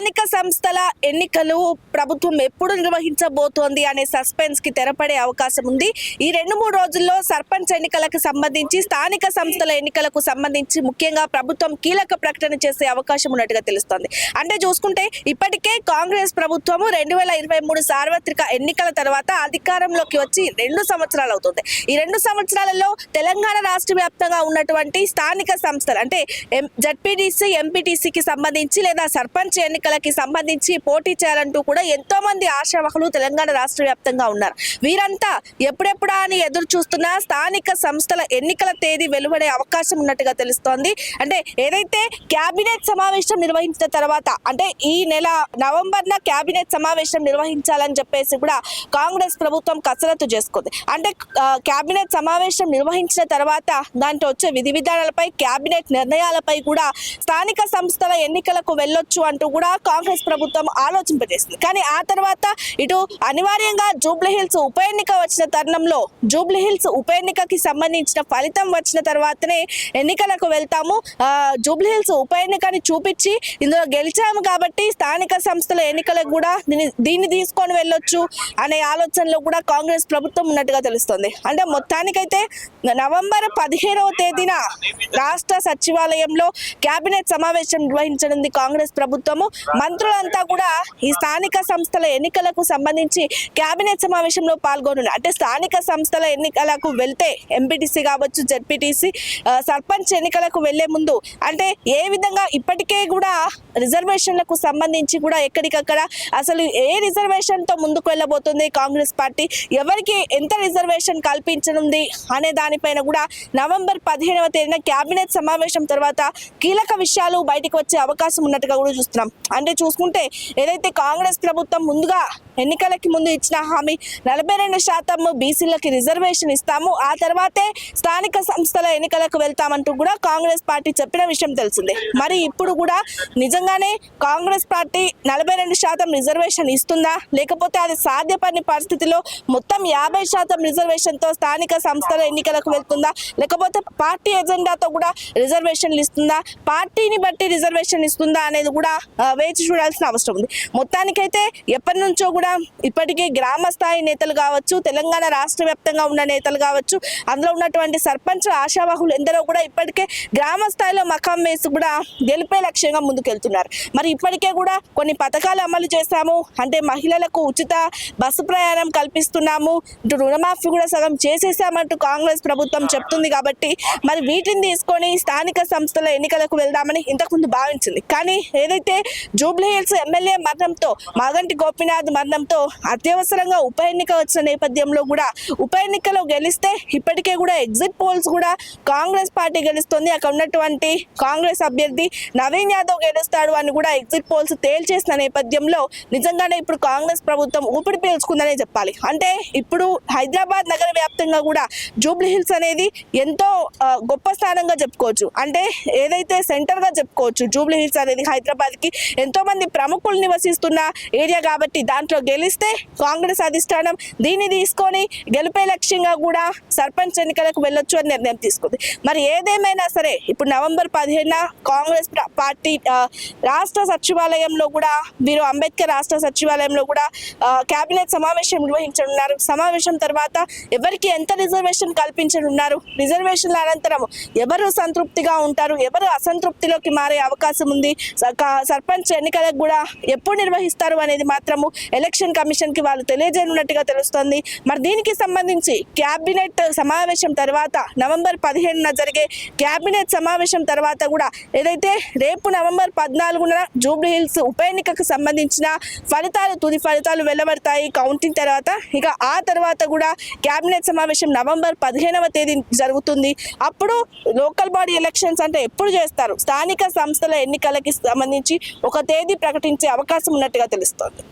స్థానిక సంస్థల ఎన్నికలు ప్రభుత్వం ఎప్పుడు నిర్వహించబోతోంది అనే సస్పెన్స్ కి తెరపడే అవకాశం ఉంది. ఈ 2-3 రోజుల్లో సర్పంచ్ ఎన్నికలకు సంబంధించి స్థానిక సంస్థల ఎన్నికలకు సంబంధించి ముఖ్యంగా ప్రభుత్వం కీలక ప్రకటన చేసే అవకాశం ఉన్నట్టుగా తెలుస్తోంది. అంటే చూసుకుంటే ఇప్పటికే కాంగ్రెస్ ప్రభుత్వము 2023 సార్వత్రిక ఎన్నికల తర్వాత అధికారంలోకి వచ్చి 2 సంవత్సరాలు అవుతుంది. ఈ 2 సంవత్సరాలలో తెలంగాణ రాష్ట్ర వ్యాప్తంగా ఉన్నటువంటి స్థానిక సంస్థలు అంటే జడ్పీటీసీ, ఎంపీటీసీకి సంబంధించి లేదా సర్పంచ్ ఎన్నికలకి సంబంధించి పోటీ చేయాలంటూ కూడా ఎంతో మంది ఆశావహులు తెలంగాణ రాష్ట్ర వ్యాప్తంగా ఉన్నారు. వీరంతా ఎప్పుడెప్పుడా అని ఎదురు చూస్తున్న స్థానిక సంస్థల ఎన్నికల తేదీ వెలువడే అవకాశం ఉన్నట్టుగా తెలుస్తోంది. అంటే ఏదైతే కేబినెట్ సమావేశం నిర్వహించిన తర్వాత అంటే ఈ నెల నవంబర్న కేబినెట్ సమావేశం నిర్వహించాలని చెప్పేసి కూడా కాంగ్రెస్ ప్రభుత్వం కసరత్తు చేసుకుంది. అంటే కేబినెట్ సమావేశం నిర్వహించిన తర్వాత దాంట్లో వచ్చే విధి విధానాలపై, కేబినెట్ నిర్ణయాలపై కూడా స్థానిక సంస్థల ఎన్నికలకు వెళ్ళొచ్చు అంటూ కూడా కాంగ్రెస్ ప్రభుత్వం ఆలోచింపజేసింది. కానీ ఆ తర్వాత ఇటు అనివార్యంగా జూబ్లీహిల్స్ ఉప ఎన్నిక వచ్చిన తరుణంలో జూబ్లీహిల్స్ ఉప ఎన్నికకి సంబంధించిన ఫలితం వచ్చిన తర్వాతనే ఎన్నికలకు వెళ్తాము, జూబ్లీహిల్స్ ఉప ఎన్నికని చూపించి ఇందులో గెలిచాము కాబట్టి స్థానిక సంస్థల ఎన్నికలకు కూడా దీన్ని తీసుకొని వెళ్ళొచ్చు అనే ఆలోచనలో కూడా కాంగ్రెస్ ప్రభుత్వం ఉన్నట్టుగా తెలుస్తుంది. అంటే మొత్తానికైతే నవంబర్ 15వ తేదీన రాష్ట్ర సచివాలయంలో కేబినెట్ సమావేశం నిర్వహించనుంది కాంగ్రెస్ ప్రభుత్వము. మంత్రులంతా కూడా ఈ స్థానిక సంస్థల ఎన్నికలకు సంబంధించి కేబినెట్ సమావేశంలో పాల్గొనున్నారు. అంటే స్థానిక సంస్థల ఎన్నికలకు వెళ్తే ఎంపీటీసీ కావచ్చు, జెడ్పీటీసీ, సర్పంచ్ ఎన్నికలకు వెళ్లే ముందు అంటే ఏ విధంగా ఇప్పటికే కూడా రిజర్వేషన్లకు సంబంధించి కూడా ఎక్కడికక్కడ అసలు ఏ రిజర్వేషన్ తో ముందుకు వెళ్ళబోతుంది కాంగ్రెస్ పార్టీ, ఎవరికి ఎంత రిజర్వేషన్ కల్పించనుంది అనే దానిపైన కూడా నవంబర్ 15వ తేదీన కేబినెట్ సమావేశం తర్వాత కీలక విషయాలు బయటకు వచ్చే అవకాశం ఉన్నట్టుగా కూడా చూస్తున్నాం. అంటే చూసుకుంటే ఏదైతే కాంగ్రెస్ ప్రభుత్వం ముందుగా ఎన్నికలకి ముందు ఇచ్చిన హామీ 42% బీసీలకి రిజర్వేషన్ ఇస్తాము, ఆ తర్వాతే స్థానిక సంస్థల ఎన్నికలకు వెళ్తామంటూ కూడా కాంగ్రెస్ పార్టీ చెప్పిన విషయం తెలిసిందే. మరి ఇప్పుడు కూడా నిజంగానే కాంగ్రెస్ పార్టీ 42% రిజర్వేషన్ ఇస్తుందా, లేకపోతే అది సాధ్యపడిన పరిస్థితిలో మొత్తం 50% రిజర్వేషన్తో స్థానిక సంస్థల ఎన్నికలకు వెళ్తుందా, లేకపోతే పార్టీ ఎజెండాతో కూడా రిజర్వేషన్లు ఇస్తుందా, పార్టీని బట్టి రిజర్వేషన్ ఇస్తుందా అనేది కూడా వేచి చూడాల్సిన అవసరం ఉంది. మొత్తానికైతే ఎప్పటి నుంచో కూడా ఇప్పటికే గ్రామ స్థాయి నేతలు కావచ్చు, తెలంగాణ రాష్ట్ర వ్యాప్తంగా ఉన్న నేతలు కావచ్చు, అందులో ఉన్నటువంటి సర్పంచ్ ఆశావాహులు ఎందరో కూడా ఇప్పటికే గ్రామ స్థాయిలో మకాం వేసి కూడా గెలిపే లక్ష్యంగా ముందుకెళ్తున్నారు. మరి ఇప్పటికే కూడా కొన్ని పథకాలు అమలు చేశాము, అంటే మహిళలకు ఉచిత బస్సు ప్రయాణం కల్పిస్తున్నాము, ఇటు రుణమాఫీ కూడా సగం చేసేసామంటూ కాంగ్రెస్ ప్రభుత్వం చెప్తుంది. కాబట్టి మరి వీటిని తీసుకొని స్థానిక సంస్థల ఎన్నికలకు వెళ్దామని ఇంతకుముందు భావించింది. కానీ ఏదైతే జూబ్లీహిల్స్ ఎమ్మెల్యే మరణంతో, మాగంటి గోపీనాథ్ మరణంతో అత్యవసరంగా ఉప ఎన్నిక వచ్చిన నేపథ్యంలో కూడా ఉప ఎన్నికలో గెలిస్తే ఇప్పటికే కూడా ఎగ్జిట్ పోల్స్ కూడా కాంగ్రెస్ పార్టీ గెలుస్తుంది, అక్కడ ఉన్నటువంటి కాంగ్రెస్ అభ్యర్థి నవీన్ యాదవ్ గెలుస్తాడు అని కూడా ఎగ్జిట్ పోల్స్ తేల్చేసిన నేపథ్యంలో నిజంగానే ఇప్పుడు కాంగ్రెస్ ప్రభుత్వం ఊపిరి పీల్చుకుందనే చెప్పాలి. అంటే ఇప్పుడు హైదరాబాద్ నగర వ్యాప్తంగా కూడా జూబ్లీహిల్స్ అనేది ఎంతో గొప్ప స్థానంగా చెప్పుకోవచ్చు. అంటే ఏదైతే సెంటర్ గా చెప్పుకోవచ్చు జూబ్లీహిల్స్ అనేది హైదరాబాద్ కి ఎంతో మంది ప్రముఖులు నివసిస్తున్న ఏరియా కాబట్టి దాంట్లో గెలిస్తే కాంగ్రెస్ అధిష్టానం దీన్ని తీసుకొని గెలిపే లక్ష్యంగా కూడా సర్పంచ్ ఎన్నికలకు వెళ్ళొచ్చు అని నిర్ణయం తీసుకుంది. మరి ఏదేమైనా సరే ఇప్పుడు నవంబర్ 15న కాంగ్రెస్ పార్టీ రాష్ట్ర సచివాలయంలో కూడా వీరు అంబేద్కర్ రాష్ట్ర సచివాలయంలో కూడా కేబినెట్ సమావేశం నిర్వహించనున్నారు. సమావేశం తర్వాత ఎవరికి ఎంత రిజర్వేషన్ కల్పించనున్నారు, రిజర్వేషన్ల అనంతరం ఎవరు సంతృప్తిగా ఉంటారు, ఎవరు అసంతృప్తిలోకి మారే అవకాశం ఉంది, సర్పంచ్ ఎన్నికలకు కూడా ఎప్పుడు నిర్వహిస్తారు అనేది మాత్రము ఎలక్షన్ కమిషన్ కి వాళ్ళు తెలియజేయనున్నట్టుగా తెలుస్తోంది. మరి దీనికి సంబంధించి కేబినెట్ సమావేశం తర్వాత నవంబర్ 15న జరిగే కేబినెట్ సమావేశం తర్వాత కూడా ఏదైతే రేపు నవంబర్ 14న జూబ్లీహిల్స్ ఉప ఎన్నికకు సంబంధించిన తుది ఫలితాలు వెలువడతాయి కౌంటింగ్ తర్వాత. ఇక ఆ తర్వాత కూడా కేబినెట్ సమావేశం నవంబర్ 15వ తేదీ జరుగుతుంది. అప్పుడు లోకల్ బాడీ ఎలక్షన్స్ అంటే ఎప్పుడు చేస్తారు, స్థానిక సంస్థల ఎన్నికలకి సంబంధించి ఒక తేదీ ప్రకటించే అవకాశం ఉన్నట్టుగా తెలుస్తోంది.